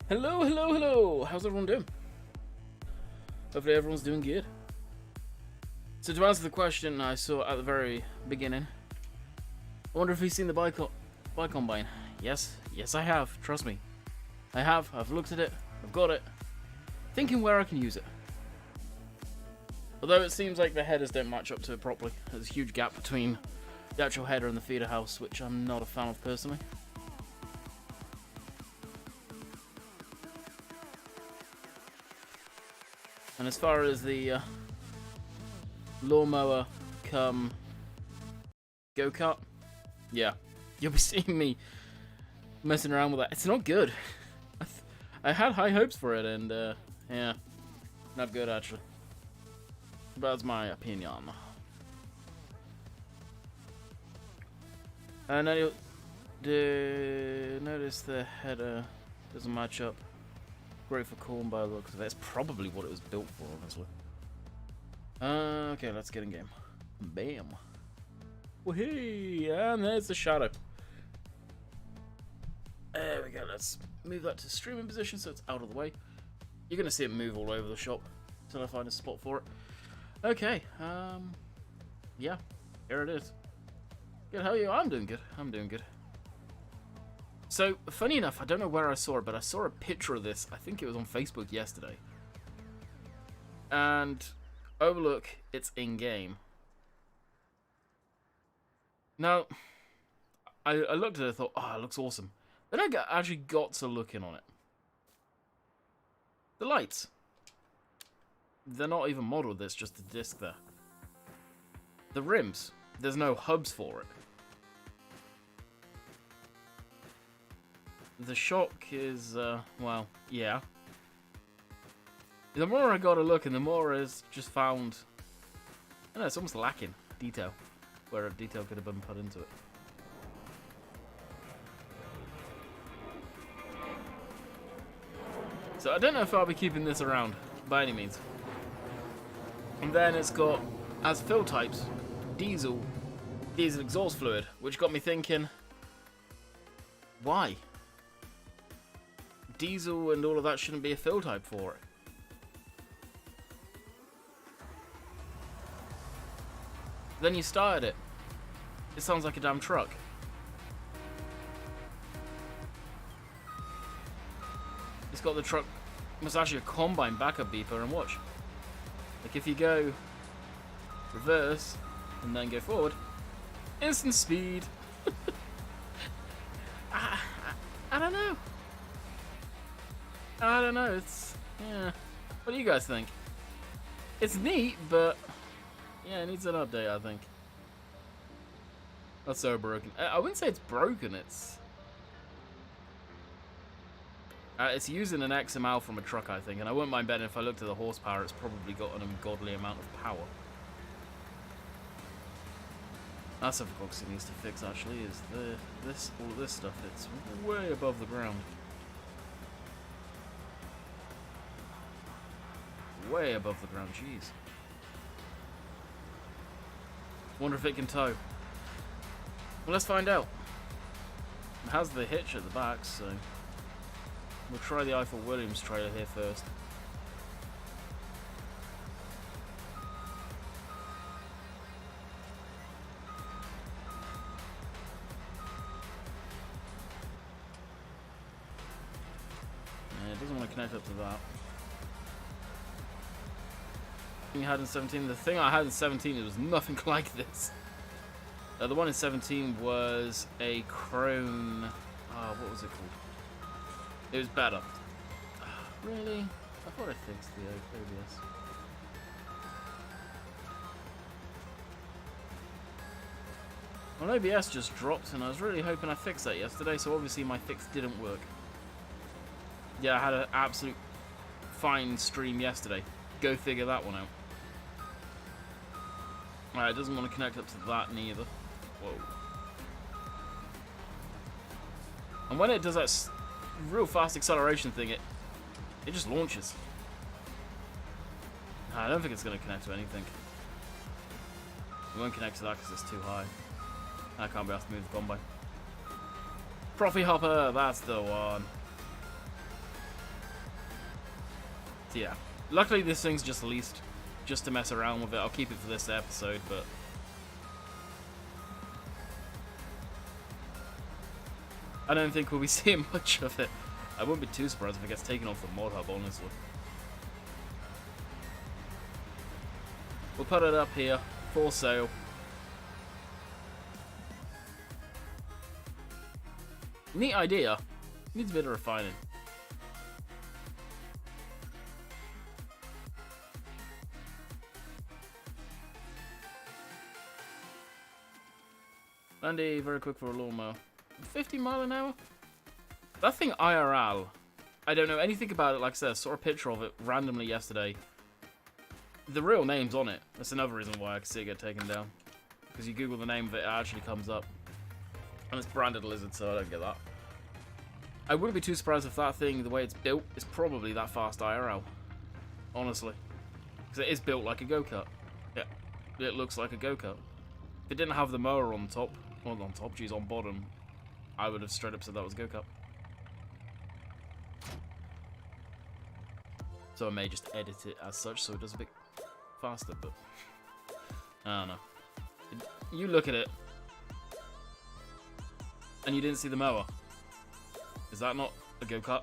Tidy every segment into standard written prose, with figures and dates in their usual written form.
Hello, hello, hello! How's everyone doing? Hopefully everyone's doing good. So to answer the question I saw at the very beginning, I wonder if you've seen the bike combine. Yes, I have. Trust me. I have. I've looked at it. I've got it. Thinking where I can use it. Although it seems like the headers don't match up to it properly. There's a huge gap between the actual header and the feeder house, which I'm not a fan of personally. And as far as the lawnmower come go-kart, yeah, you'll be seeing me messing around with that. It's not good. I had high hopes for it, and yeah, not good actually. But that's my opinion. And then you'll notice the header doesn't match up. Great for corn by the looks of it. That's probably what it was built for, honestly. Okay, let's get in game. Bam. Woohoo! And there's the shadow. There we go. Let's move that to streaming position so it's out of the way. You're gonna see it move all over the shop until I find a spot for it. Okay. Yeah. Here it is. Good. How are you? I'm doing good. I'm doing good. So, funny enough, I don't know where I saw it, but I saw a picture of this. I think it was on Facebook yesterday. And, oh look, it's in-game. Now, I looked at it and thought, oh, it looks awesome. Then I actually got to looking on it. The lights. They're not even modeled, there's just a disc there. The rims. There's no hubs for it. The shock is, well, yeah. The more I got to look, and the more is just found, I don't know, it's almost lacking detail, where a detail could have been put into it. So I don't know if I'll be keeping this around, by any means. And then it's got, as fill types, diesel exhaust fluid, which got me thinking, why? Diesel and all of that shouldn't be a fill type for it. Then you started it. It sounds like a damn truck. It's got the truck. It's actually a combine backup beeper, and watch. Like if you go reverse and then go forward, instant speed. I don't know. I don't know, it's, yeah. What do you guys think? It's neat, but, yeah, it needs an update, I think. That's so broken. I wouldn't say it's broken, it's using an XML from a truck, I think, and I wouldn't mind betting if I looked at the horsepower, it's probably got an ungodly amount of power. That's something it needs to fix, actually, is all this stuff, it's way above the ground. Way above the ground, jeez. Wonder if it can tow. Well, let's find out. It has the hitch at the back, so we'll try the Eiffel Williams trailer here first. Yeah, it doesn't want to connect up to that. You had in 17. The thing I had in 17, it was nothing like this. The one in 17 was a Chrome. What was it called? It was better. Really? I thought I fixed the OBS. Well, OBS just dropped, and I was really hoping I fixed that yesterday. So obviously my fix didn't work. Yeah, I had an absolute fine stream yesterday. Go figure that one out. Alright, it doesn't want to connect up to that neither. Whoa. And when it does that real fast acceleration thing, it just launches. I don't think it's going to connect to anything. We won't connect to that because it's too high. I can't be asked to move the combine. Profit Hopper, that's the one. So yeah, luckily this thing's just leased, just to mess around with it. I'll keep it for this episode, but I don't think we'll be seeing much of it. I wouldn't be too surprised if it gets taken off the mod hub, honestly. We'll put it up here, for sale. Neat idea. Needs a bit of refining. Andy, very quick for a lawnmower. 50 mile an hour? That thing IRL, I don't know anything about it. Like I said, I saw a picture of it randomly yesterday. The real name's on it. That's another reason why I can see it get taken down. Because you Google the name of it, it actually comes up. And it's branded Lizard, so I don't get that. I wouldn't be too surprised if that thing, the way it's built, is probably that fast IRL. Honestly. Because it is built like a go-kart. Yeah, it looks like a go-kart. If it didn't have the mower on top, well, on top, geez, on bottom, I would have straight up said that was a go-kart. So I may just edit it as such so it does a bit faster, but I don't know. You look at it, and you didn't see the mower. Is that not a go-kart?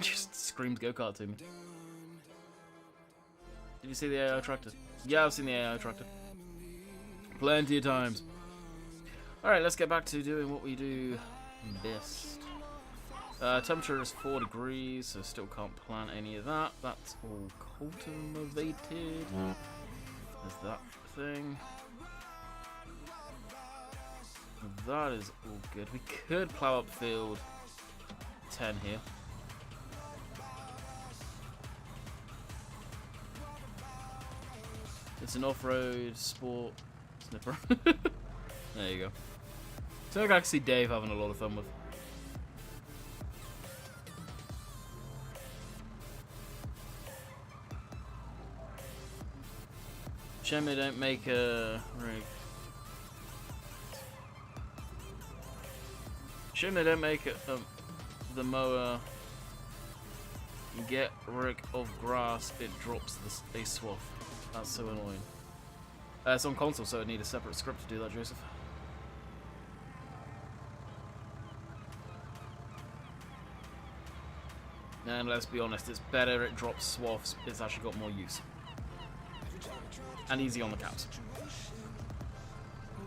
Just screamed go-kart to me. Did you see the AI tractor? Yeah, I've seen the AI tractor. Plenty of times. Alright, let's get back to doing what we do best. Temperature is 4 degrees, so still can't plant any of that. That's all cultivated. There's that thing. That is all good. We could plow up field 10 here. It's an off-road sport snipper. There you go. So I can see Dave having a lot of fun with. Shame they don't make a rig. Shame they don't make it the mower get rid of grass. It drops a swath. That's so annoying. It's on console, so I need a separate script to do that, Joseph. And let's be honest, it's better it drops swaths. It's actually got more use. And easy on the caps.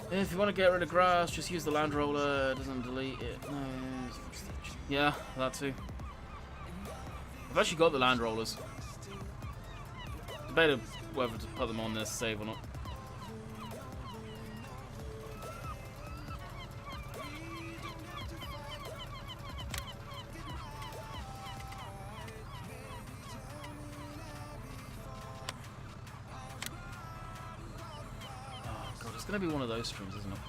If you want to get rid of grass, just use the land roller. It doesn't delete it. No, yeah, that too. I've actually got the land rollers. Debated whether to put them on this save or not. It's gonna be one of those streams, isn't it?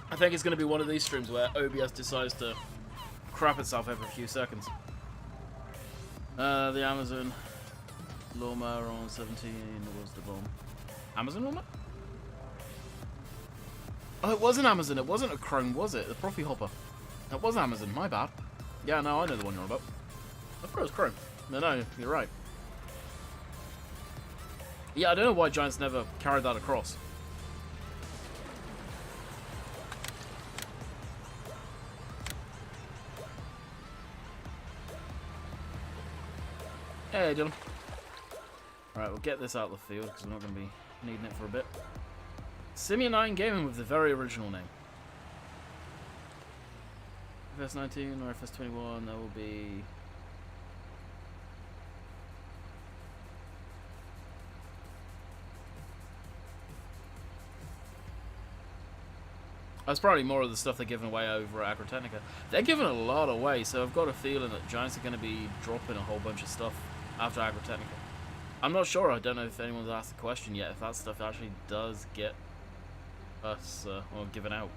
I think it's gonna be one of these streams where OBS decides to crap itself every few seconds. The Amazon lawnmower on 17 was the bomb. Amazon lawnmower? Oh, it was an Amazon. It wasn't a Chrome, was it? The Profit Hopper. That was Amazon, my bad. Yeah, no, I know the one you're on about. I thought it was Chrome. No, you're right. Yeah, I don't know why Giants never carried that across. Hey, Dylan. Alright, we'll get this out of the field because we're not going to be needing it for a bit. Simian 9 Gaming with the very original name. FS19 or FS21, that will be... That's probably more of the stuff they're giving away over at Agrotechnica. They're giving a lot away, so I've got a feeling that Giants are going to be dropping a whole bunch of stuff after Agrotechnica. I'm not sure, I don't know if anyone's asked the question yet, if that stuff actually does get us, or given out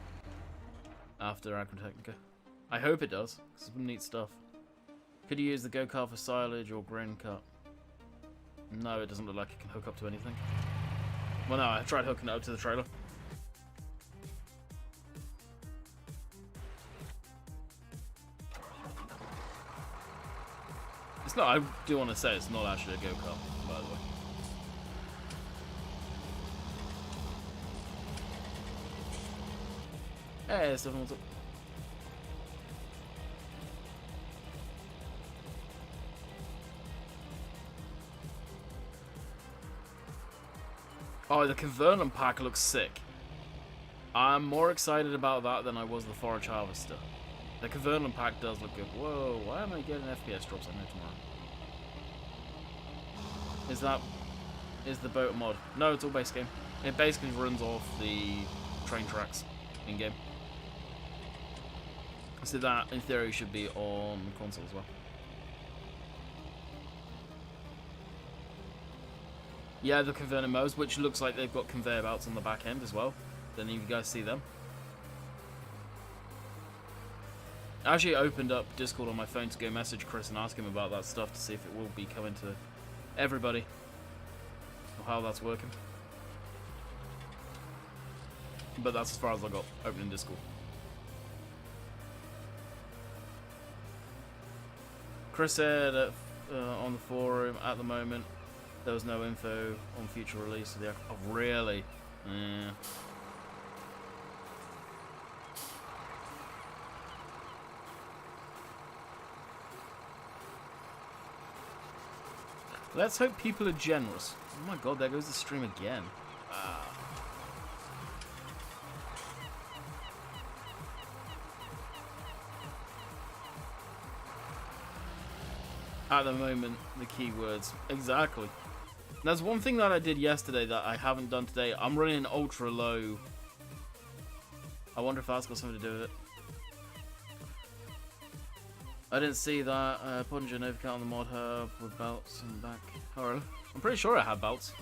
after Agrotechnica. I hope it does, because it's some neat stuff. Could you use the go-kart for silage or grain cut? No, it doesn't look like it can hook up to anything. Well, no, I tried hooking it up to the trailer. It's not, I do want to say it's not actually a go-kart, by the way. Hey, stuff on top. Oh, the Convernon pack looks sick. I'm more excited about that than I was the Forage Harvester. The Convernon pack does look good. Whoa, why am I getting FPS drops on here tomorrow? Is the boat a mod? No, it's all base game. It basically runs off the train tracks in game. So that, in theory, should be on console as well. Yeah, the converter modes, which looks like they've got conveyor belts on the back end as well. Don't know if you guys see them. I actually opened up Discord on my phone to go message Chris and ask him about that stuff to see if it will be coming to everybody or how that's working. But that's as far as I got opening Discord. Chris said on the forum at the moment there was no info on future release of the aircraft. Oh, really? Yeah. Let's hope people are generous. Oh my god, there goes the stream again. At the moment, the keywords. Exactly. There's one thing that I did yesterday that I haven't done today. I'm running ultra low. I wonder if that's got something to do with it. I didn't see that. Punch and overcut on the mod hub with belts and back. Oh, really? I'm pretty sure I have belts.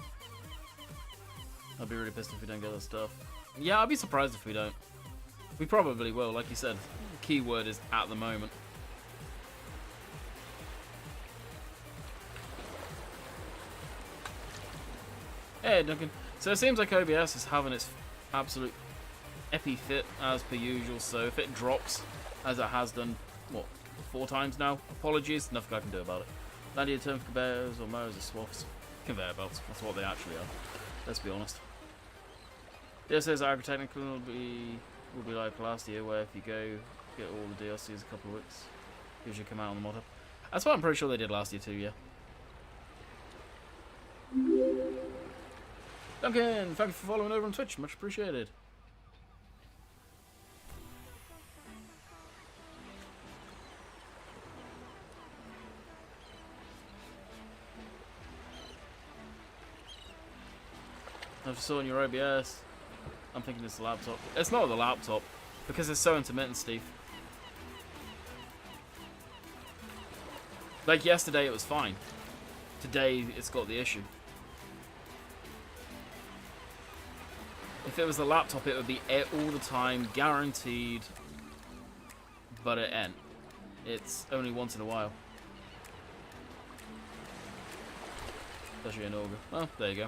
I'd be really pissed if we don't get that stuff. Yeah, I'd be surprised if we don't. We probably will, like you said. The keyword is at the moment. Hey, Duncan. So it seems like OBS is having its absolute epi fit as per usual. So if it drops, as it has done, what, 4 times now? Apologies, nothing I can do about it. Landy term for conveyors or mowers or swaths. Conveyor belts, that's what they actually are. Let's be honest. This says Agrotechnical will be like last year, where if you go get all the DLCs a couple of weeks, usually come out on the mod hub. That's what I'm pretty sure they did last year too, yeah. Duncan, thank you for following over on Twitch, much appreciated. I just saw on your OBS. I'm thinking it's the laptop. It's not the laptop, because it's so intermittent, Steve. Like yesterday it was fine. Today it's got the issue. If it was the laptop it would be all the time, guaranteed. But it ain't. It's only once in a while. Especially an auger. Well, there you go.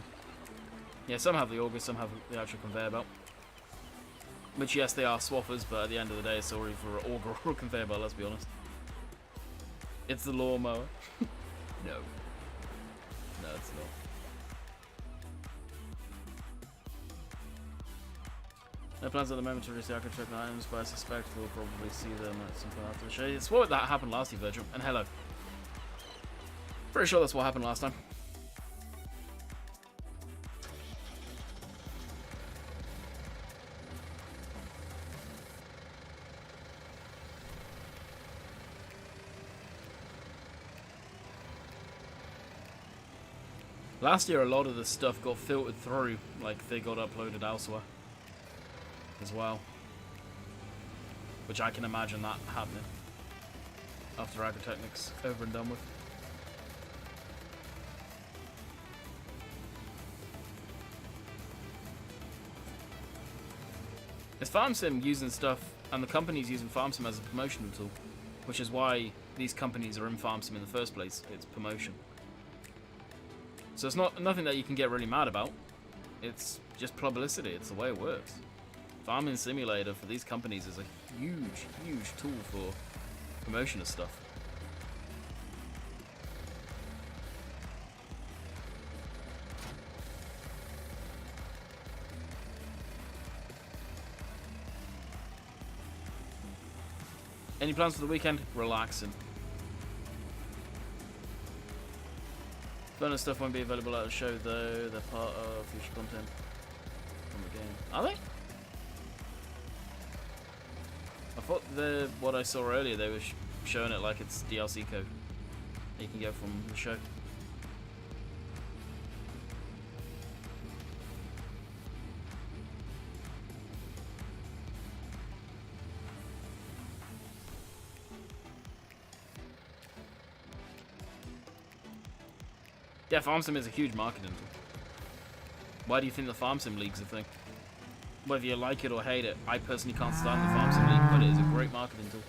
Yeah, some have the auger, some have the actual conveyor belt. Which, yes, they are swappers, but at the end of the day, it's already for an auger or a conveyor belt, let's be honest. It's the lawnmower. No. No, it's not. No plans at the moment to release the architect items, but I suspect we'll probably see them at some point after the show. It's what that happened last year, Virgil. And hello. Pretty sure that's what happened last time. Last year, a lot of the stuff got filtered through, like they got uploaded elsewhere as well. Which I can imagine that happening after Agrotechnic's over and done with. It's Farm Sim using stuff, and the company's using Farm Sim as a promotional tool, which is why these companies are in Farm Sim in the first place. It's promotion. So it's nothing that you can get really mad about. It's just publicity. It's the way it works. Farming Simulator for these companies is a huge, huge tool for promotion of stuff. Any plans for the weekend? Relaxing. Bonus stuff won't be available at the show though. They're part of future content from the game. Are they? I thought what I saw earlier, they were showing it like it's DLC code you can get from the show. Yeah, Farm Sim is a huge marketing tool. Why do you think the Farm Sim League's a thing? Whether you like it or hate it, I personally can't stand the Farm Sim League, but it is a great marketing tool.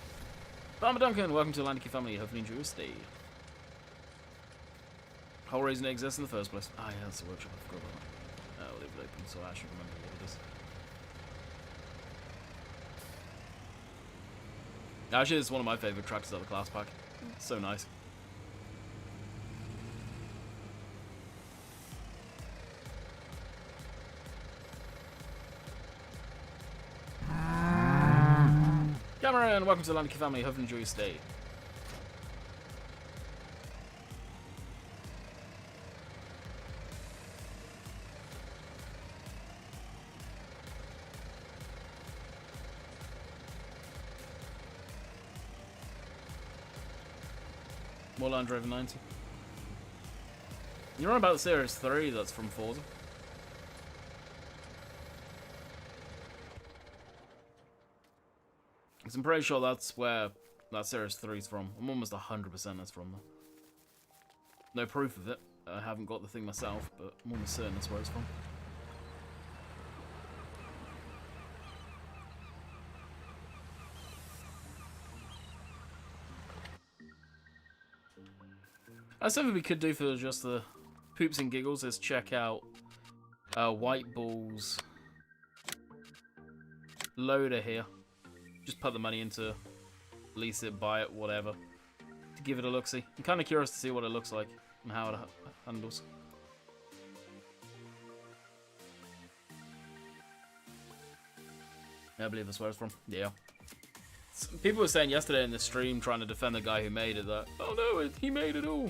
Farmer Duncan, welcome to the Landicky family. Hopefully you enjoy your stay. Whole reason it exists in the first place. Ah, yeah, that's the workshop. I forgot about that. I'll leave it open so I should remember what it is. Actually, it's one of my favourite tracks out of the class pack. It's so nice. Cameron, welcome to the Landicky family. Hope you enjoy your stay. More Land Rover 90. You're on about the Series 3 that's from Forza. I'm pretty sure that's where that Series 3 is from. I'm almost 100% that's from there. No proof of it. I haven't got the thing myself, but I'm almost certain that's where it's from. That's something we could do for just the poops and giggles, is check out White Bull's loader here. Just put the money into, lease it, buy it, whatever, to give it a look-see. I'm kind of curious to see what it looks like and how it handles. I believe that's where it's from. Yeah. Some people were saying yesterday in the stream, trying to defend the guy who made it, that, oh no, he made it all.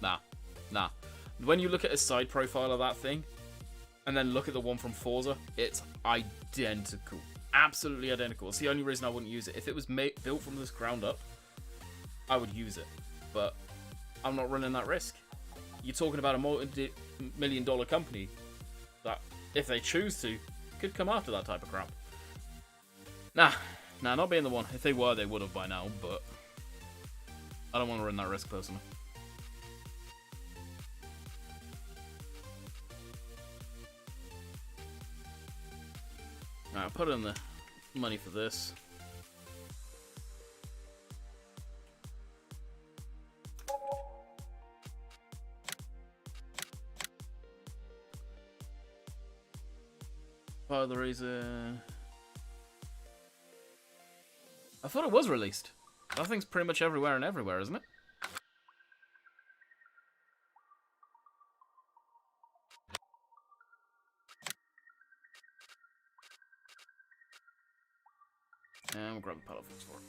Nah. When you look at a side profile of that thing, and then look at the one from Forza, it's identical. Absolutely identical. It's the only reason I wouldn't use it. If it was built from this ground up, I would use it. But I'm not running that risk. You're talking about a multi-million-dollar company that, if they choose to, could come after that type of crap. Nah, not being the one. If they were, they would have by now, but I don't want to run that risk personally. Alright, I'll put in the money for this. Part of the reason... I thought it was released. That thing's pretty much everywhere and everywhere, isn't it? And we'll grab the pallet fix for it.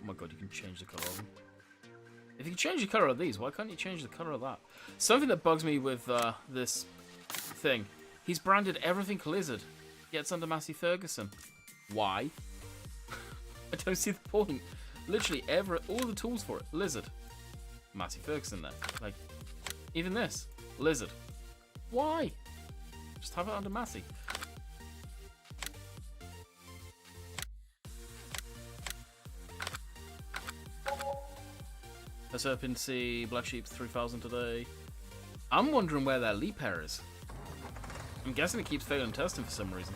Oh my god, you can change the colour of them. If you can change the colour of these, why can't you change the colour of that? Something that bugs me with this thing. He's branded everything Lizard, yet it's under Massey Ferguson. Why? I don't see the point. Literally, all the tools for it. Lizard. Massey Ferguson there. Like, even this. Lizard. Why? Just have it under Massey. Let's open to see Black Sheep 3000 today. I'm wondering where their leap error is. I I'm guessing it keeps failing testing for some reason.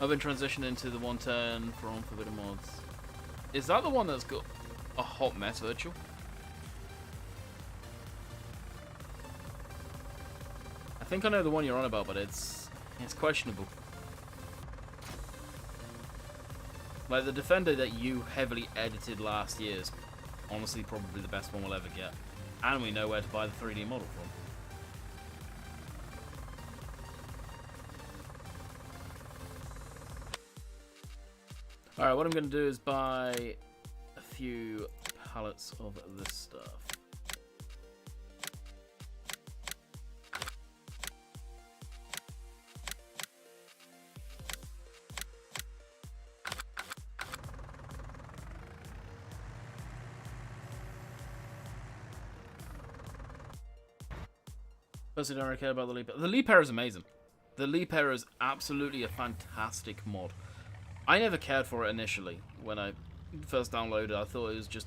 I've been transitioning to the 110 from Forbidden Mods. Is that the one that's got a hot mess virtual? I think I know the one you're on about, but it's questionable. Like the Defender that you heavily edited last year is honestly probably the best one we'll ever get. And we know where to buy the 3D model from. Alright, what I'm going to do is buy a few pallets of this stuff. Personally, don't really care about the leap. The leap error is amazing. The leap error is absolutely a fantastic mod. I never cared for it initially when I first downloaded it. I thought it was just,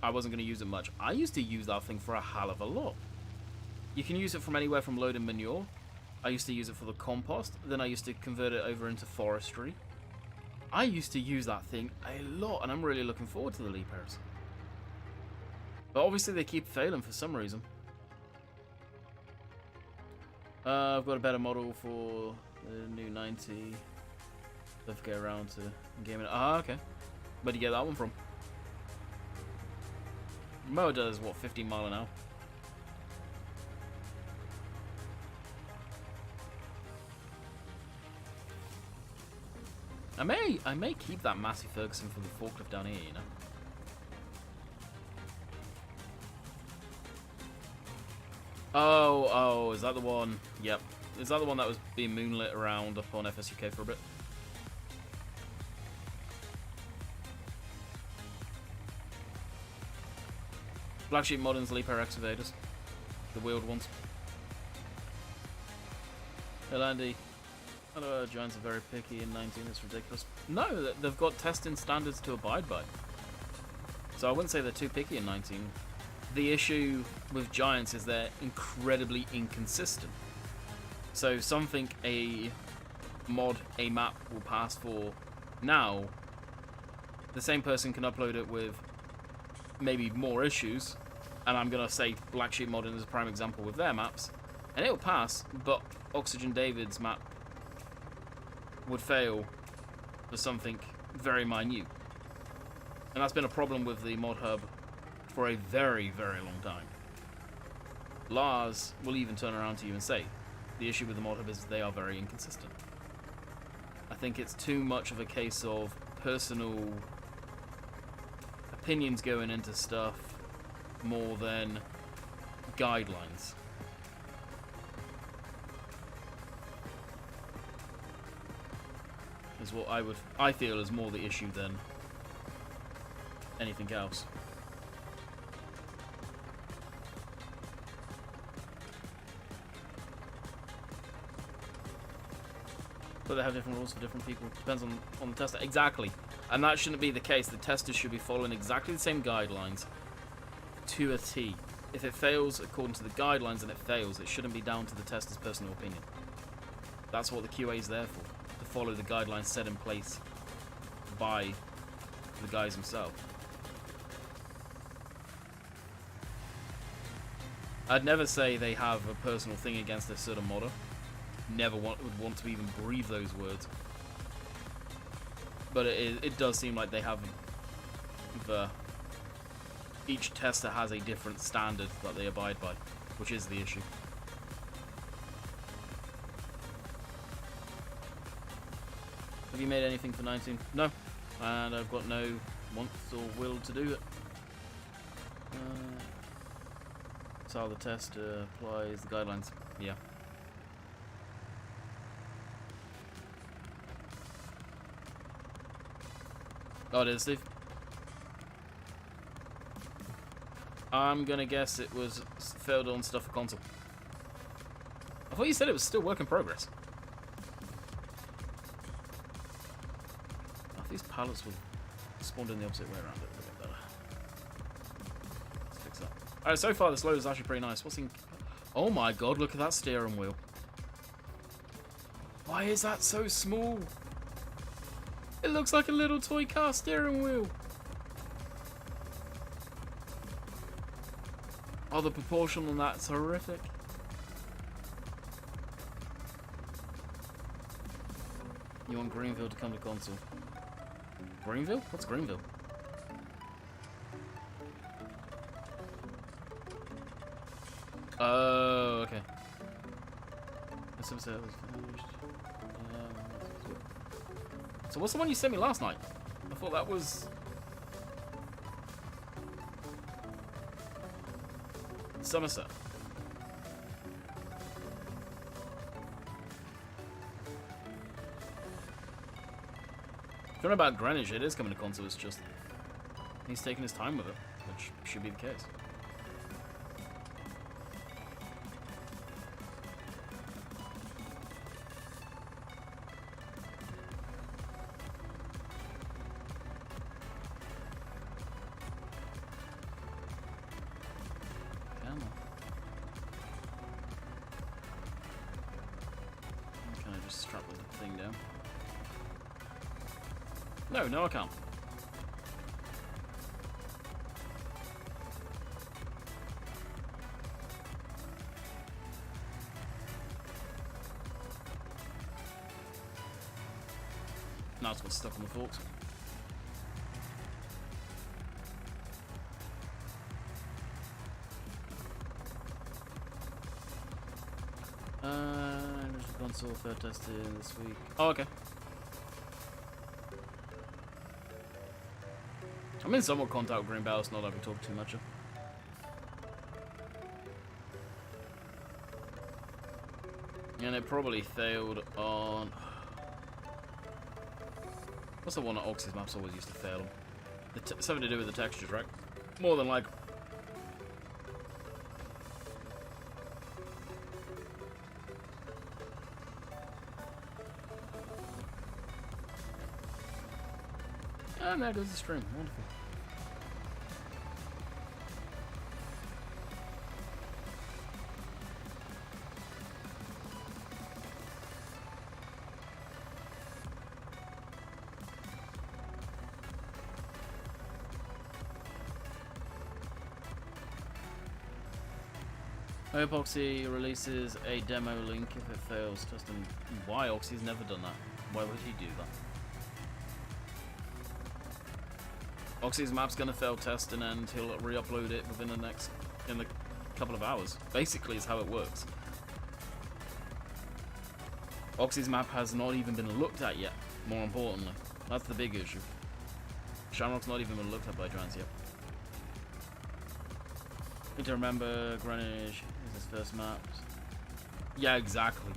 I wasn't going to use it much. I used to use that thing for a hell of a lot. You can use it from anywhere from loading manure. I used to use it for the compost. Then I used to convert it over into forestry. I used to use that thing a lot, and I'm really looking forward to the leap errors. But obviously they keep failing for some reason. I've got a better model for the new 90. Let's get around to gaming. Ah, okay. Where'd you get that one from? Mower does what, 15 mile an hour? I may keep that Massey Ferguson for the forklift down here, you know. Oh, is that the one? Yep. Is that the one that was being moonlit around up on FSUK for a bit? Black Sheep Modern's Leap Air Excavators. The wheeled ones. Hey Andy. I know Giants are very picky in 19, it's ridiculous. No, they've got testing standards to abide by. So I wouldn't say they're too picky in 19. The issue with Giants is they're incredibly inconsistent. So something a map will pass for now, the same person can upload it with maybe more issues, and I'm going to say Black Sheep Modern is a prime example with their maps, and it'll pass, but Oxygen David's map would fail for something very minute. And that's been a problem with the mod hub for a very, very long time. Lars will even turn around to you and say, the issue with the mod hub is they are very inconsistent. I think it's too much of a case of personal opinions going into stuff more than guidelines. Is what I feel is more the issue than anything else. But they have different rules for different people. Depends on the tester. Exactly. And that shouldn't be the case. The testers should be following exactly the same guidelines to a T. If it fails according to the guidelines, then it fails. It shouldn't be down to the tester's personal opinion. That's what the QA is there for. To follow the guidelines set in place by the guys themselves. I'd never say they have a personal thing against a certain modder. Never would want to even breathe those words. But it does seem like they have each tester has a different standard that they abide by, which is the issue. Have you made anything for 19? No. And I've got no want or will to do it. That's how the test applies the guidelines. Yeah. Oh, it is, Steve. I'm gonna guess it was failed on stuff for console. I thought you said it was still work in progress. Oh, if these pallets were spawned in the opposite way around, it would have been better. Let's fix that. Alright, so far this load is actually pretty nice. What's in... Oh my god, look at that steering wheel. Why is that so small? It looks like a little toy car steering wheel. Oh, the proportion on that's horrific. You want Greenville to come to console? Greenville? What's Greenville? Oh, okay. So what's the one you sent me last night? I thought that was... Somerset. If you know about Greenwich, it is coming to console, it's just... He's taking his time with it, which should be the case. Strap the thing down. No, I can't. Now it's got stuck on the forks. Console third tested this week. Oh, okay. I'm in somewhat contact with Green Balance, not that we talk too much. And it probably failed on... What's the one that Oxy's maps always used to fail on? Something to do with the textures, right? More than like... And there goes the stream. Wonderful. I hope Oxy releases a demo link if it fails. Testing why Oxy's never done that. Why would he do that? Oxy's map's gonna fail testing and he'll re-upload it within in a couple of hours. Basically, is how it works. Oxy's map has not even been looked at yet. More importantly, that's the big issue. Shamrock's not even been looked at by Giants yet. Need to remember Greenwich is his first map. Yeah, exactly.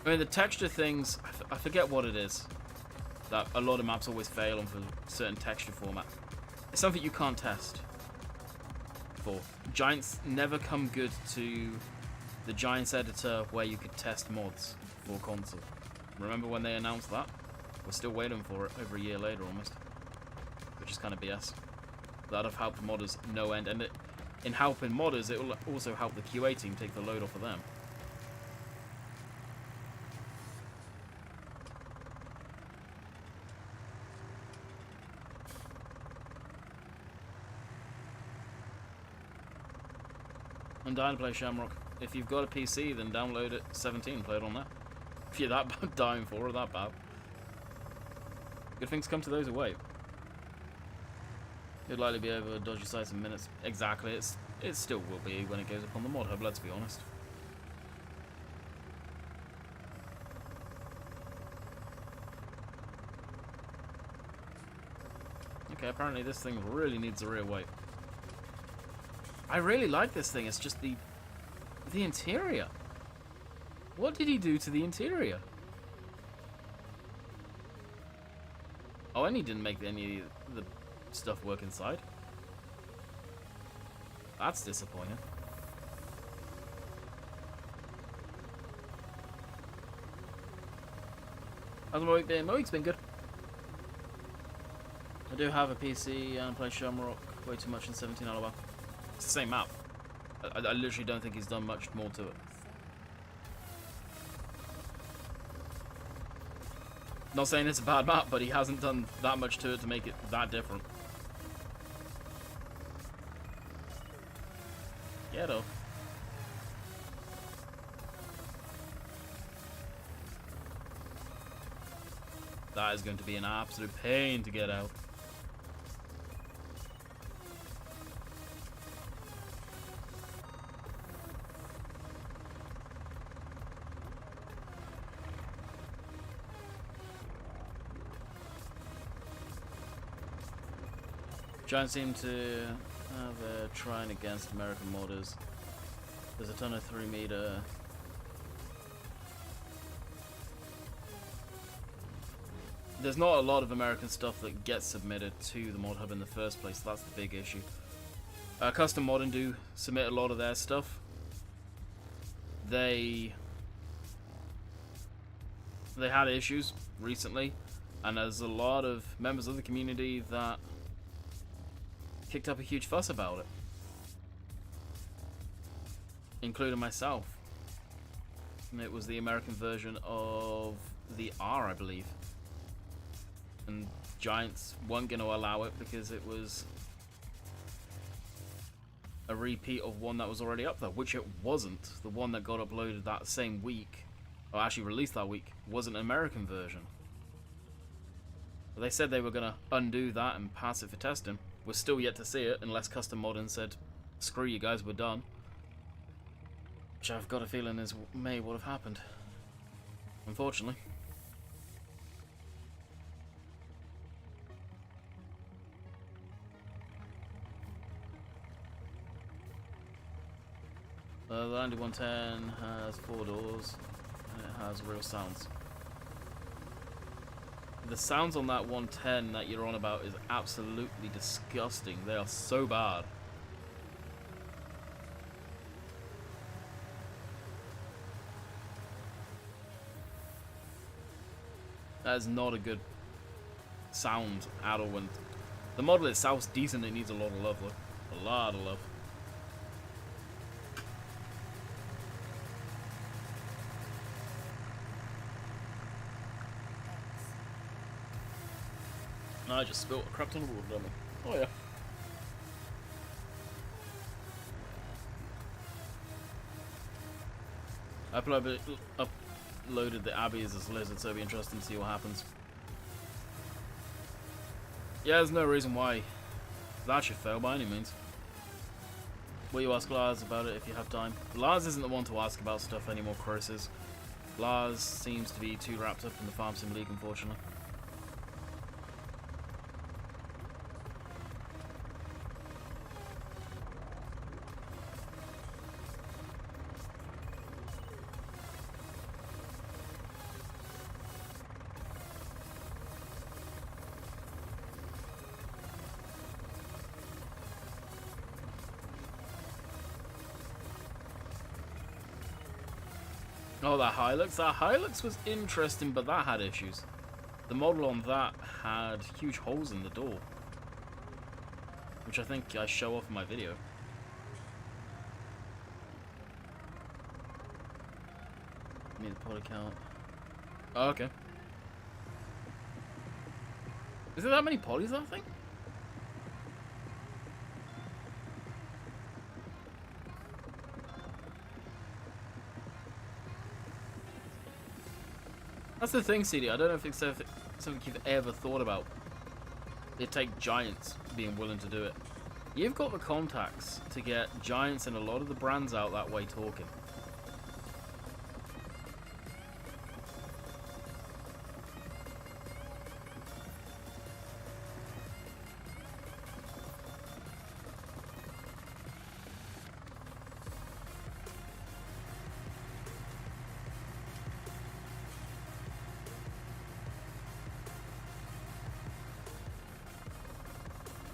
I mean, the texture things, I forget what it is. That a lot of maps always fail on for certain texture format. It's something you can't test for. Giants never come good to the Giants editor where you could test mods for console. Remember when they announced that? We're still waiting for it over a year later almost. Which is kind of BS. That'd have helped modders no end. And in helping modders, it will also help the QA team take the load off of them. I'm dying to play Shamrock. If you've got a PC, then download it 17, play it on that. If you're that dying for it, that bad. Good things come to those who wait. You'd likely be able to dodge your sights in minutes. Exactly, it still will be when it goes up on the mod hub, let's be honest. Okay, apparently this thing really needs a rear weight. I really like this thing, it's just the interior. What did he do to the interior? Oh, and he didn't make any of the stuff work inside. That's disappointing. How's my week been? My week's been good. I do have a PC and play Shamrock way too much in 17 LOL. It's the same map. I literally don't think he's done much more to it. Not saying it's a bad map, but he hasn't done that much to it to make it that different. Yeah, though. That is going to be an absolute pain to get out. Giants seem to have a trying against American modders. There's a ton of 3-meter. There's not a lot of American stuff that gets submitted to the mod hub in the first place. That's the big issue. Custom Modding do submit a lot of their stuff. They had issues recently, and there's a lot of members of the community that kicked up a huge fuss about it, including myself. And it was the American version of the R, I believe. And Giants weren't going to allow it because it was a repeat of one that was already up there, which it wasn't. The one that got uploaded that same week, or actually released that week, was an American version. But they said they were going to undo that and pass it for testing. We're still yet to see it, unless Custom Modding said, screw you guys, we're done. Which I've got a feeling is may what have happened. Unfortunately. The Landy 110 has 4 doors, and it has real sounds. The sounds on that 110 that you're on about is absolutely disgusting. They are so bad. That is not a good sound at all. And the model itself's decent. It needs a lot of love, though. A lot of love. No, I just spilled a crap ton of water on me. Oh yeah. I uploaded the Abbeys as lizards, so it'll be interesting to see what happens. Yeah, there's no reason why that should fail by any means. Will you ask Lars about it if you have time? Lars isn't the one to ask about stuff anymore, Chris is. Lars seems to be too wrapped up in the Farm Sim League, unfortunately. Oh, that Hilux? That Hilux was interesting, but that had issues. The model on that had huge holes in the door, which I think I show off in my video. Need a poly count. Oh, okay. Is there that many polys, that thing? That's the thing, CD. I don't know if it's something you've ever thought about. It'd take Giants being willing to do it. You've got the contacts to get Giants and a lot of the brands out that way talking.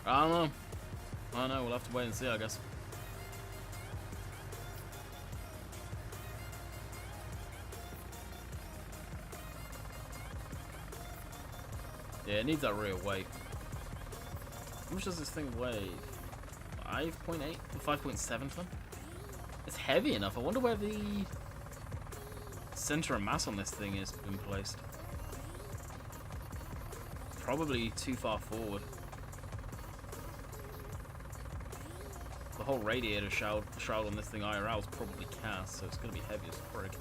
I don't know. I don't know. We'll have to wait and see, I guess. Yeah, it needs that rear weight. How much does this thing weigh? 5.8 or 5.7 ton. It's heavy enough. I wonder where the center of mass on this thing has been placed. Probably too far forward. The whole radiator shroud on this thing IRL is probably cast, so it's going to be heavy as frig.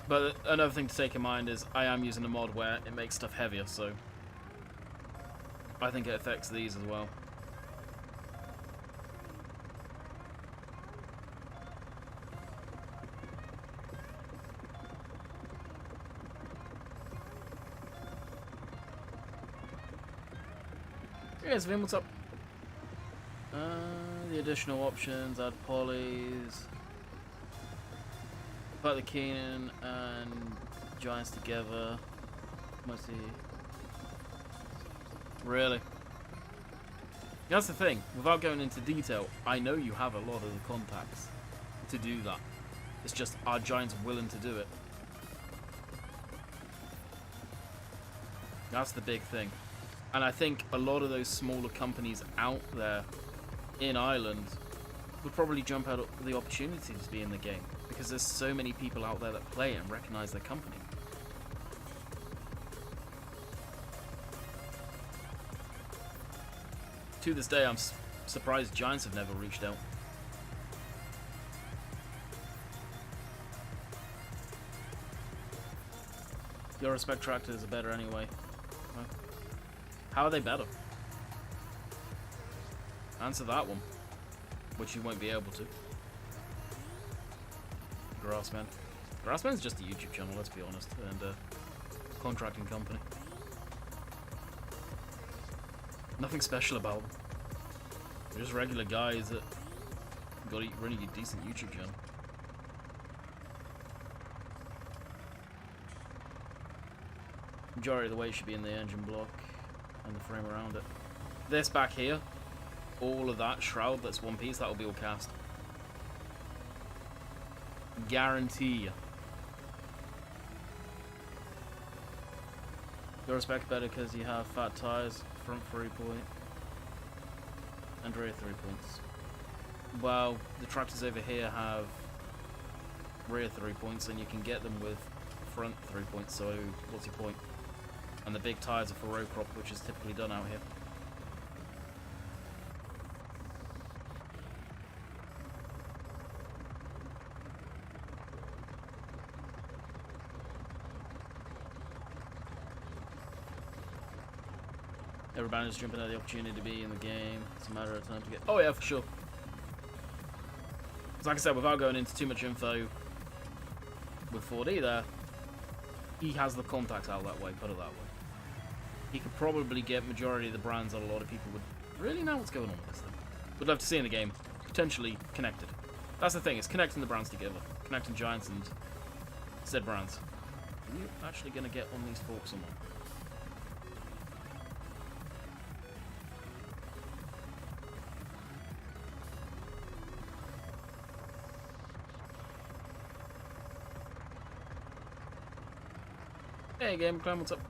But another thing to take in mind is I am using a mod where it makes stuff heavier, so I think it affects these as well. Yes, Vin, what's up? The additional options, add polys, put the Keenan and Giants together. Let's see. Really? That's the thing, without going into detail, I know you have a lot of the contacts to do that. It's just, are Giants willing to do it? That's the big thing. And I think a lot of those smaller companies out there in Ireland would probably jump out at the opportunity to be in the game, because there's so many people out there that play it and recognize their company. To this day, I'm surprised Giants have never reached out. Your respect tractors are better anyway. Huh? How are they better? Answer that one, which you won't be able to. Grassman. Grassman's just a YouTube channel, let's be honest, and a contracting company. Nothing special about them. They're just regular guys that got a really decent YouTube channel. Majority of the weight should be in the engine block and the frame around it. This back here, all of that shroud that's one piece, that will be all cast. Guarantee you. Your respect better because you have fat tires, front 3 point, and rear 3 points. Well, the tractors over here have rear 3 points, and you can get them with front 3 points, so what's your point? And the big tires are for row crop, which is typically done out here. Everybody's jumping at the opportunity to be in the game. It's a matter of time to get... Oh yeah, for sure. Like I said, without going into too much info with 4D there, he has the contacts out that way, put it that way. He could probably get majority of the brands that a lot of people would really know what's going on with this thing. Would love to see in the game, potentially connected. That's the thing, it's connecting the brands together. Connecting Giants and said brands. Are you actually going to get on these forks or not? Hey, Game Clan, what's up?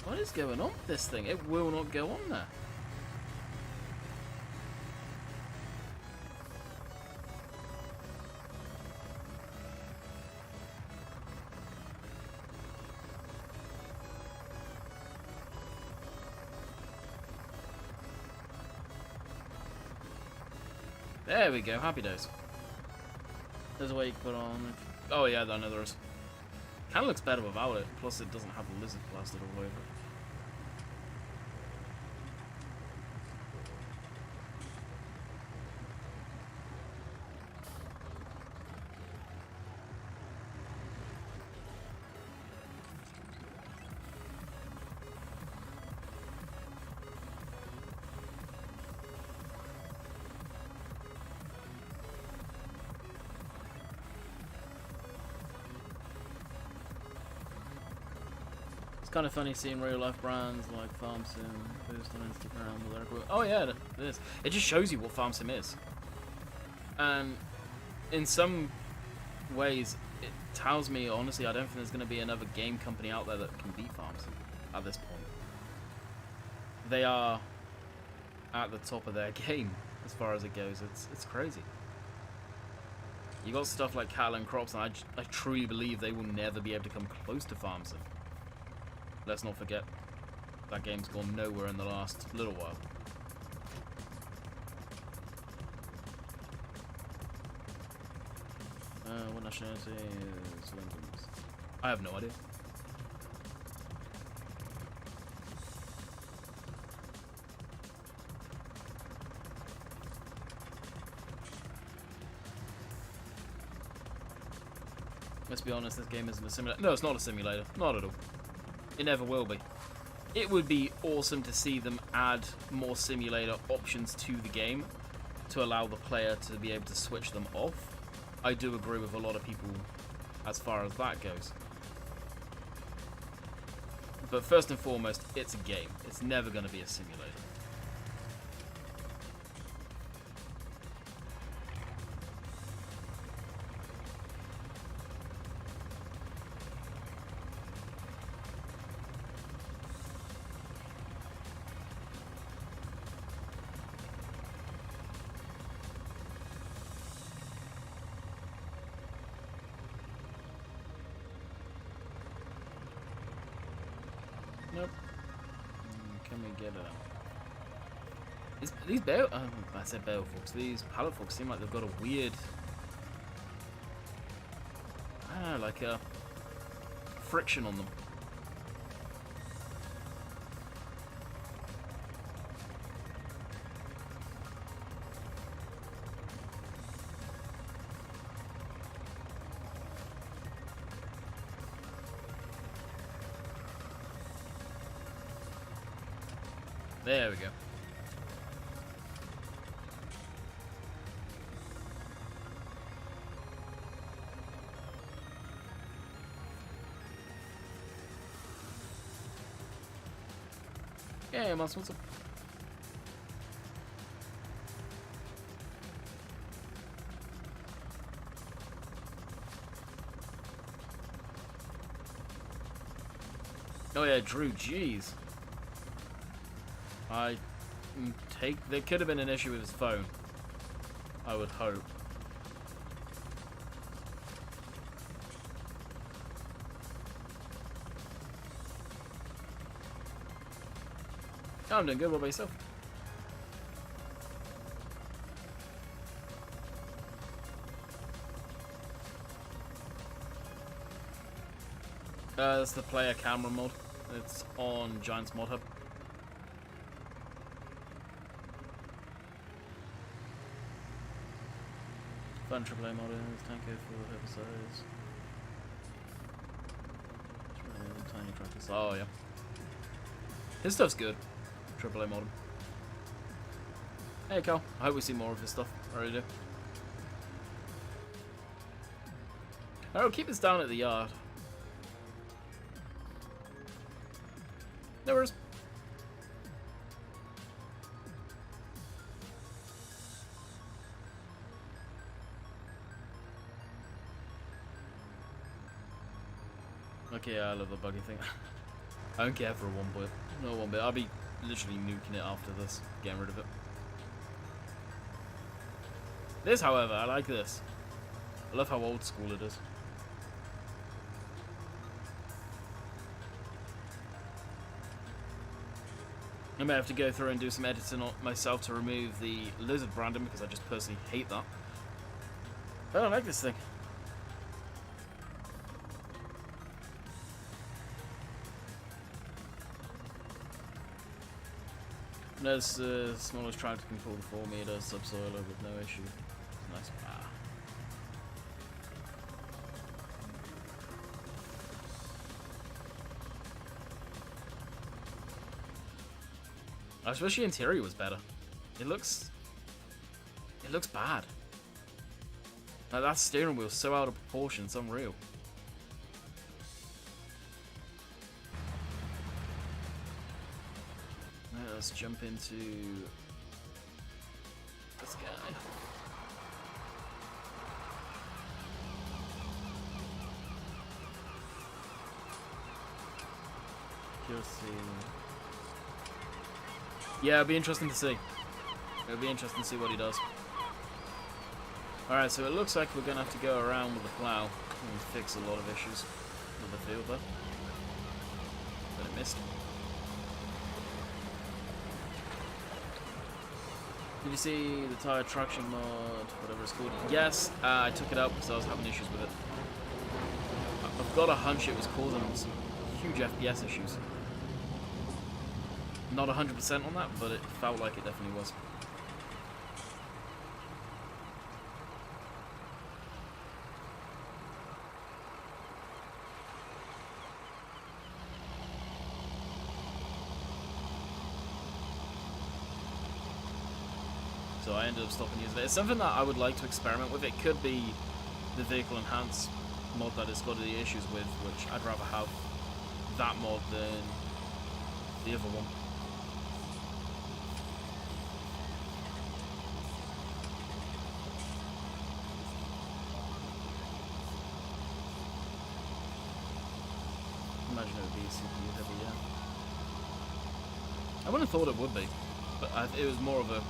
What is going on with this thing? It will not go on there. There we go, happy days. There's a way you can put on... Oh yeah, I know there is. Kinda looks better without it, plus it doesn't have the lizard plastered all over it. Kind of funny seeing real life brands like FarmSim post on Instagram with their equipment. Oh yeah, it is. It just shows you what FarmSim is. And in some ways, it tells me, honestly, I don't think there's going to be another game company out there that can beat FarmSim at this point. They are at the top of their game as far as it goes. It's crazy. You got stuff like Cattle and Crops, and I truly believe they will never be able to come close to FarmSim. Let's not forget, that game's gone nowhere in the last little while. What nationality is London's? I have no idea. Let's be honest, this game isn't a simulator. No, it's not a simulator. Not at all. It never will be. It would be awesome to see them add more simulator options to the game to allow the player to be able to switch them off. I do agree with a lot of people as far as that goes. But first and foremost, it's a game. It's never going to be a simulator. Nope. Can we get these bale? I said bale forks. These pallet forks seem like they've got a weird, I don't know, like a friction on them. There we go. Yeah, what's up? Oh yeah, Drew, jeez. There could have been an issue with his phone, I would hope. Oh, I'm doing good. What about yourself? That's the player camera mod. It's on Giant's Mod Hub. Fun AAA models, tanko for herbicides. Tiny tractors. Oh yeah. His stuff's good. AAA model. Hey Cal, I hope we see more of his stuff. I really do. Alright, keep this down at the yard. No worries. Okay, I love the buggy thing. I don't care for a one bit. No one bit. I'll be literally nuking it after this. Getting rid of it. This, however, I like this. I love how old school it is. I may have to go through and do some editing on myself to remove the lizard branding because I just personally hate that. But I like this thing. There's smallest tractor can pull the 4 meter subsoiler with no issue. Nice. Ah. I just wish the interior was better. It looks bad. Like that steering wheel's so out of proportion, it's unreal. Let's jump into this guy. just see. Yeah, it'll be interesting to see. It'll be interesting to see what he does. Alright, so it looks like we're going to have to go around with the plow and fix a lot of issues with the field there. But it missed. Did you see the tire traction mod, whatever it's called? Yes, I took it out because I was having issues with it. I've got a hunch it was causing some huge FPS issues. Not 100% on that, but it felt like it definitely was. So I ended up stopping using it. It's something that I would like to experiment with. It could be the vehicle enhance mod that it's got the issues with, which I'd rather have that mod than the other one. Imagine it would be CPU heavy, yeah. I wouldn't have thought it would be, but it was more of a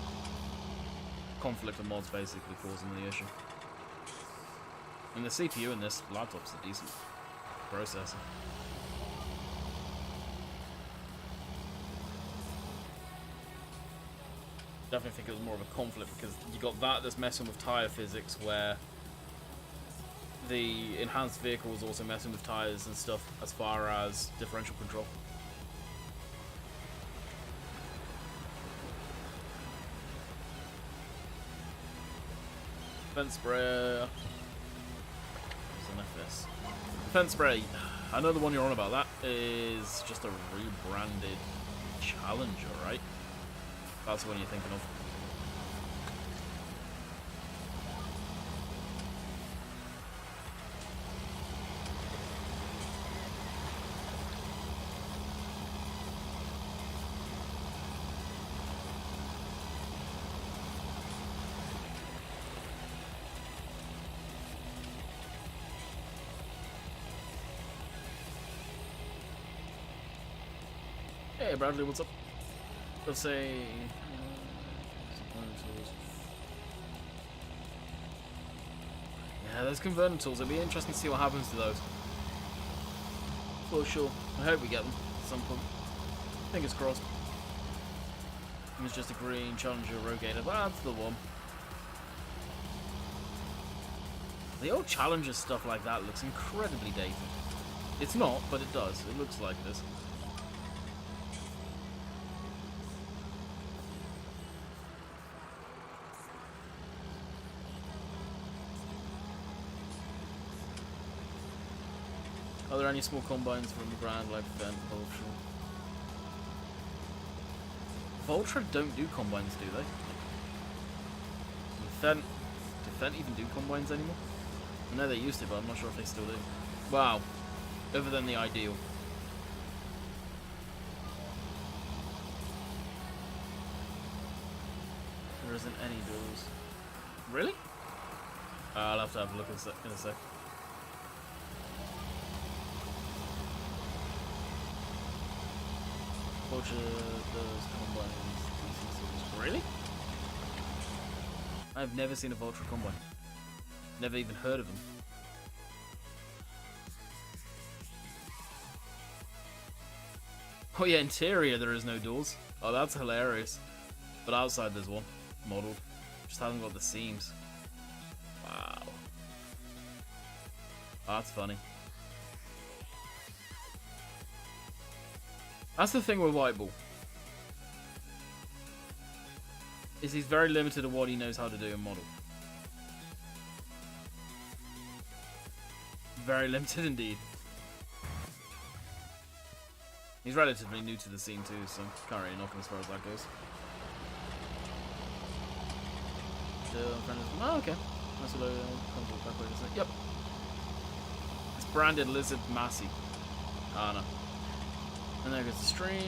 conflict of mods basically causing the issue. And the CPU in this laptop's a decent processor. Definitely think it was more of a conflict because you got that that's messing with tire physics, where the enhanced vehicle is also messing with tires and stuff as far as differential control. Fence spray. There's an FS. Fence spray. I know the one you're on about. That is just a rebranded Challenger, right? That's the one you're thinking of. Hey Bradley, what's up? Let's say yeah, those converting tools, it'll be interesting to see what happens to those. For sure. I hope we get them at some point. Fingers crossed. It was just a green Challenger Rogator, but that's the one. The old Challenger stuff like that looks incredibly dated. It's not, but it does. It looks like this. Are there any small combines from the brand like Fendt, Voltra? Voltra don't do combines, do they? Do Fendt even do combines anymore? I know they used to, but I'm not sure if they still do. Wow. Other than the ideal. There isn't any doors. Really? I'll have to have a look in a sec. Vulture does combines. Really? I've never seen a Vulture combine. Never even heard of them. Oh yeah, interior there is no doors. Oh, that's hilarious. But outside there's one, modelled. Just hasn't got the seams. Wow. Oh, that's funny. That's the thing with White Ball. Is he's very limited at what he knows how to do in model. Very limited indeed. He's relatively new to the scene too, so can't really knock him as far as that goes. Oh, okay. That's what I Yep. It's branded Lizard Massey. Ah, no. And there goes the stream.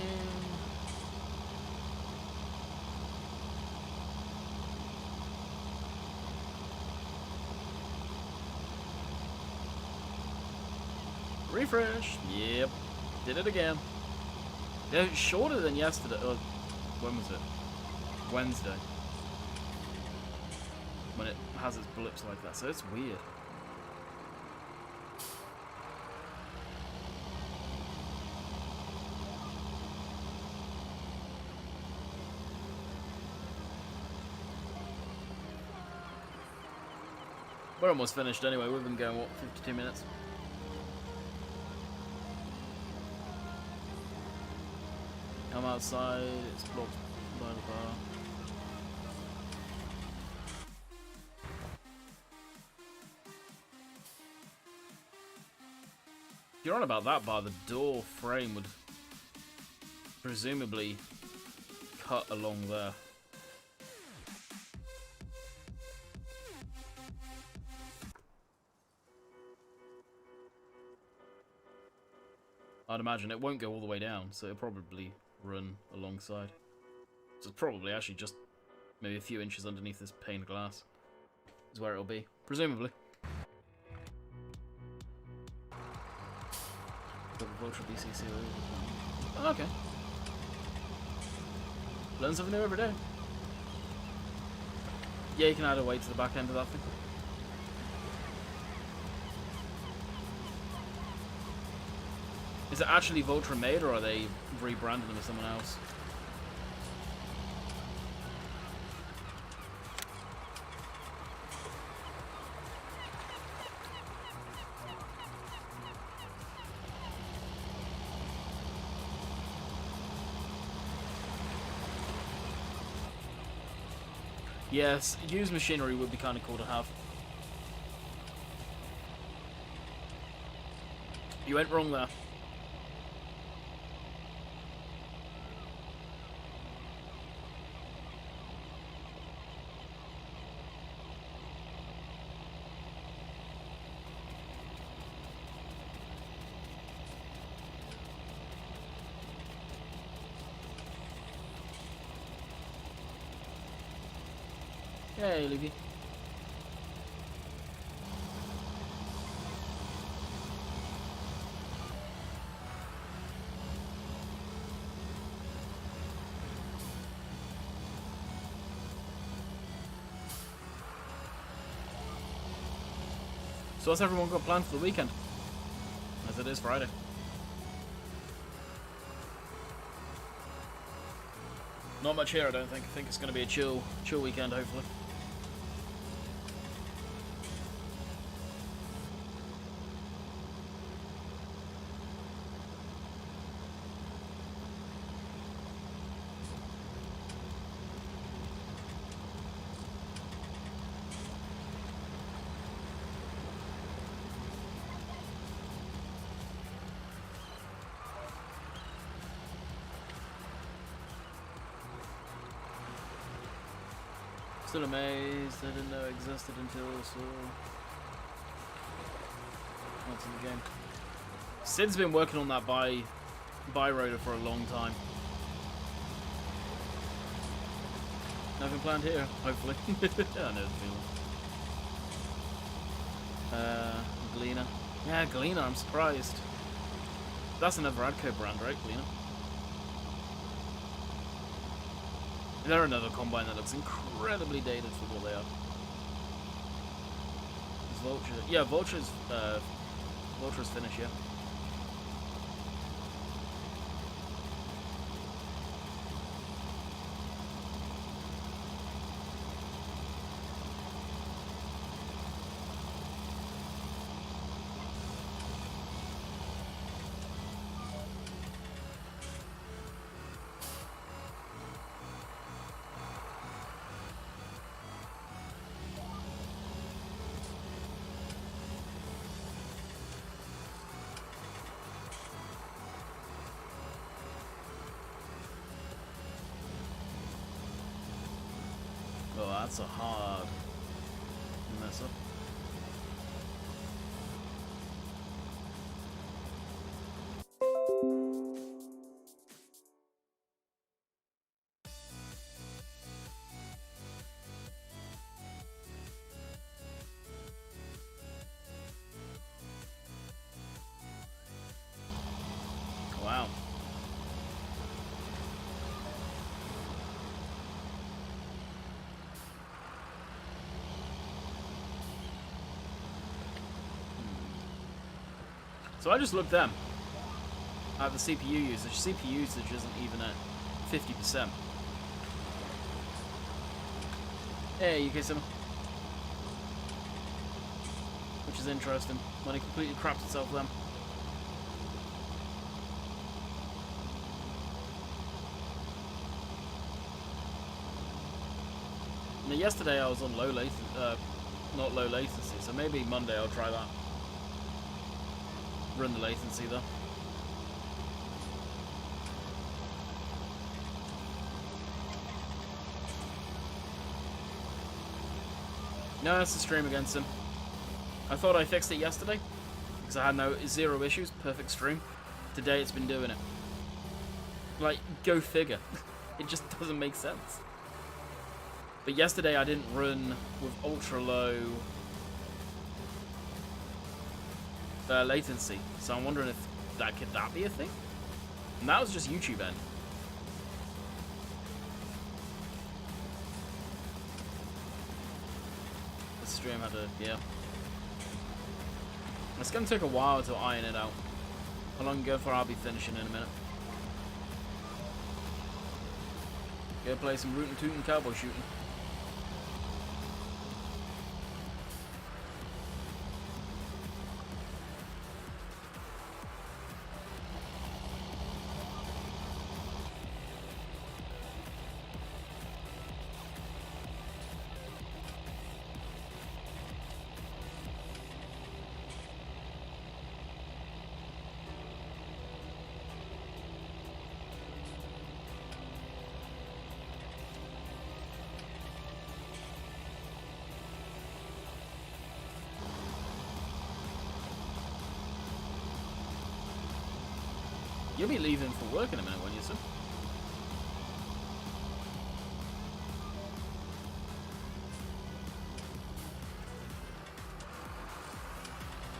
Refresh. Yep. Did it again. They're shorter than yesterday. Or when was it? Wednesday. When it has its blips like that, so it's weird. We're almost finished anyway. We've been going, what, 52 minutes? Come outside, it's blocked by the bar. If you're on about that bar, the door frame would presumably cut along there. I'd imagine it won't go all the way down, so it'll probably run alongside. So it's probably actually just maybe a few inches underneath this pane of glass is where it'll be, presumably. Oh, okay. Learn something new every day. Yeah, you can add a weight to the back end of that thing. Is it actually Voltra made, or are they rebranding them as someone else? Yes, used machinery would be kind of cool to have. You went wrong there. Hey, Levy. So what's everyone got planned for the weekend? As it is Friday. Not much here, I don't think. I think it's going to be a chill weekend, hopefully. Still amazed. I didn't know it existed until so once in the game. Sid's been working on that buy rotor for a long time. Nothing planned here, hopefully. I know the feeling. Gleaner. Yeah, Gleaner, I'm surprised. That's another Radco brand, right, Gleaner? They're another combine that looks incredibly dated for what they are. Is Vulture? Yeah, Vulture's finished, yeah. Oh, that's a hard mess up. Wow. So I just looked them at the CPU usage. CPU usage isn't even at 50%. Hey, UK Sim. Which is interesting. When it completely craps itself then. Now, yesterday I was on low latency, not low latency, so maybe Monday I'll try that. Run the latency though. No, it's the stream against him. I thought I fixed it yesterday because I had zero issues, perfect stream. Today it's been doing it. Like, go figure. It just doesn't make sense. But yesterday I didn't run with ultra low latency, so I'm wondering if could that be a thing? And that was just YouTube end. The stream had a It's gonna take a while to iron it out. How long ago for I'll be finishing in a minute. Go play some rootin' tootin' cowboy shooting. You'll be leaving for work in a minute, won't you, sir?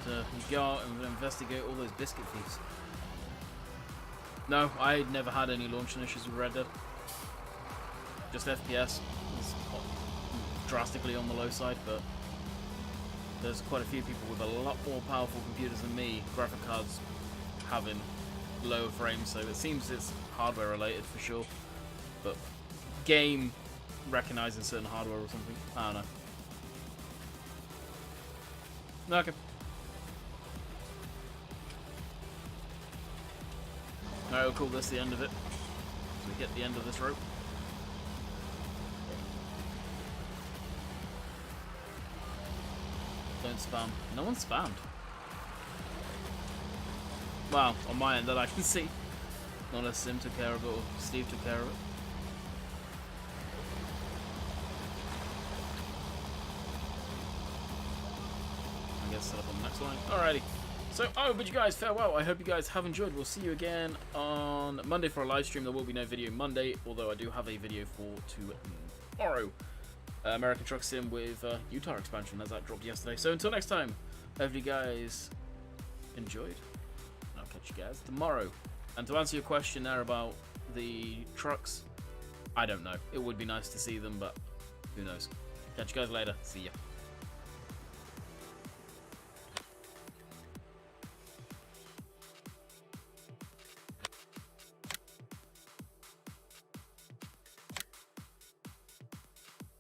So you go out and investigate all those biscuit thieves. No, I never had any launching issues with Red Dead. Just FPS was drastically on the low side, but there's quite a few people with a lot more powerful computers than me, graphic cards having lower frames, so it seems it's hardware related for sure, but game recognizing certain hardware or something, I don't know. Okay. Alright, we'll call this the end of it. So we get the end of this rope. Don't spam. No one spammed. Well, on my end that I can see. Not unless Sim took care of it or Steve took care of it. I guess set up on the next line. Alrighty. So I will bid you guys farewell. I hope you guys have enjoyed. We'll see you again on Monday for a live stream. There will be no video Monday, although I do have a video for tomorrow. American Truck Sim with Utah expansion, as that dropped yesterday. So until next time, hopefully you guys enjoyed. I'll catch you guys tomorrow. And to answer your question there about the trucks, I don't know. It would be nice to see them, but who knows. Catch you guys later. See ya.